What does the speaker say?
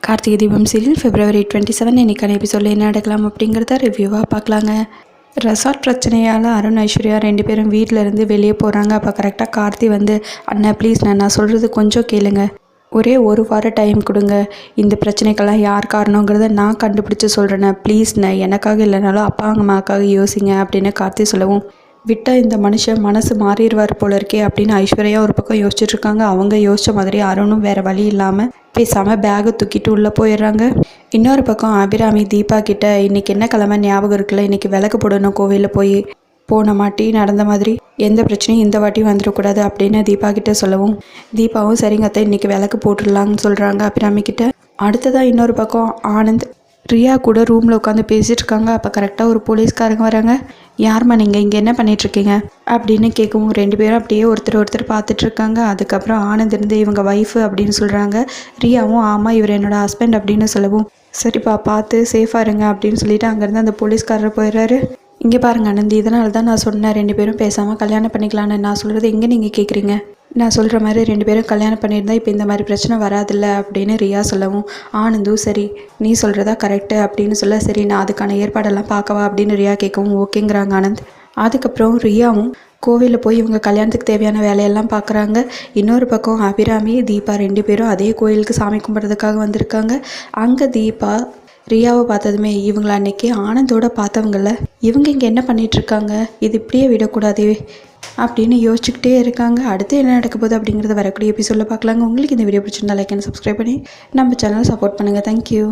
Karthigai Deepam serial February 27 இன்னைக்கான எபிசோடில் என்ன நடக்கலாம் அப்படிங்கிறத ரிவ்யூவாக பார்க்கலாங்க. ரெசார்ட் பிரச்சனையால் அருண் ஐஸ்வர்யா 2 பேரும் வீட்டில் இருந்து வெளியே போகிறாங்க. அப்போ கரெக்டாக கார்த்தி வந்து, அண்ணா ப்ளீஸ் நான் சொல்கிறது கொஞ்சம் கேளுங்க, ஒரே 1 வாரம் டைம் கொடுங்க, இந்த பிரச்சனைக்கெல்லாம் யார் காரணங்கிறத நான் கண்டுபிடிச்சி சொல்கிறேண்ணே, ப்ளீஸ்ண்ணே, எனக்காக இல்லைனாலும் அப்பா அம்மாக்காக யோசிங்க அப்படின்னு கார்த்தி சொல்லவும், விட்டால் இந்த மனுஷன் மனசு மாறிடுவார் போல இருக்கே அப்படின்னு ஐஸ்வர்யா ஒரு பக்கம் யோசிச்சுட்ருக்காங்க. அவங்க யோசித்த மாதிரி அருணும் வேறு வழி இல்லாமல் பேசாமல் பேகை தூக்கிட்டு உள்ளே போயிடுறாங்க. இன்னொரு பக்கம் அபிராமி தீபா கிட்ட, இன்றைக்கி என்ன கிழமை ஞாபகம் இருக்குல்ல, இன்றைக்கி விளக்கு போடணும் கோவிலில் போய், போன மாட்டி நடந்த மாதிரி எந்த பிரச்சனையும் இந்த வாட்டி வந்துடக்கூடாது அப்படின்னு தீபா கிட்ட சொல்லவும், தீபாவும் சரிங்க அத்தை இன்றைக்கி விளக்கு போட்டுடலான்னு சொல்கிறாங்க அபிராமி கிட்ட. அடுத்ததாக இன்னொரு பக்கம் ஆனந்த் ரியா கூட ரூமில் உட்காந்து பேசிகிட்டு இருக்காங்க. அப்போ கரெக்டாக ஒரு போலீஸ்காரங்க வராங்க. யார்மா நீங்கள் இங்கே என்ன பண்ணிகிட்ருக்கீங்க அப்படின்னு கேட்கவும் 2 பேரும் அப்படியே ஒருத்தர் பார்த்துட்ருக்காங்க. அதுக்கப்புறம் ஆனந்த் இருந்து இவங்க ஒய்ஃபு அப்படின்னு சொல்கிறாங்க. ரியாவும் ஆமாம் இவர் என்னோடய ஹஸ்பண்ட் அப்படின்னு சொல்லவும், சரிப்பா பார்த்து சேஃபாக இருங்க அப்படின்னு சொல்லிட்டு அங்கேருந்து அந்த போலீஸ்காரர் போயிடுறாரு. இங்கே பாருங்கள் ஆனந்த், இதனால தான் நான் சொன்னேன் 2 பேரும் பேசாமல் கல்யாணம் பண்ணிக்கலான்னு. நான் சொல்கிறது எங்கே நீங்கள் கேட்குறீங்க, நான் சொல்கிற மாதிரி 2 பேரும் கல்யாணம் பண்ணியிருந்தா இப்போ இந்த மாதிரி பிரச்சனை வராதில்ல அப்படின்னு ரியா சொல்லவும், ஆனந்தும் சரி நீ சொல்கிறதா கரெக்டு அப்படின்னு சொல்ல, சரி நான் அதுக்கான ஏற்பாடெல்லாம் பார்க்கவா அப்படின்னு ரியா கேட்கவும் ஓகேங்கிறாங்க ஆனந்த். அதுக்கப்புறம் ரியாவும் கோவிலில் போய் இவங்க கல்யாணத்துக்கு தேவையான வேலையெல்லாம் பார்க்குறாங்க. இன்னொரு பக்கம் அபிராமி தீபா 2 பேரும் அதே கோயிலுக்கு சாமி கும்பிட்றதுக்காக வந்திருக்காங்க. அங்கே தீபா ரியாவை பார்த்ததுமே, இவங்கள அன்னைக்கு ஆனந்தோட பார்த்தவங்கள, இவங்க இங்கே என்ன பண்ணிகிட்ருக்காங்க, இது இப்படியே விடக்கூடாதே அப்படின்னு யோசிச்சுக்கிட்டே இருக்காங்க. அடுத்து என்ன நடக்க போகுது அப்படிங்கிறத வரக்கூடிய எபிசோடில் பார்க்கலாங்க. உங்களுக்கு இந்த வீடியோ பிடிச்சிருந்தா லைக் அண்ட் சப்ஸ்கிரைப் பண்ணி நம்ம சேனலை சப்போர்ட் பண்ணுங்கள். தேங்க்யூ.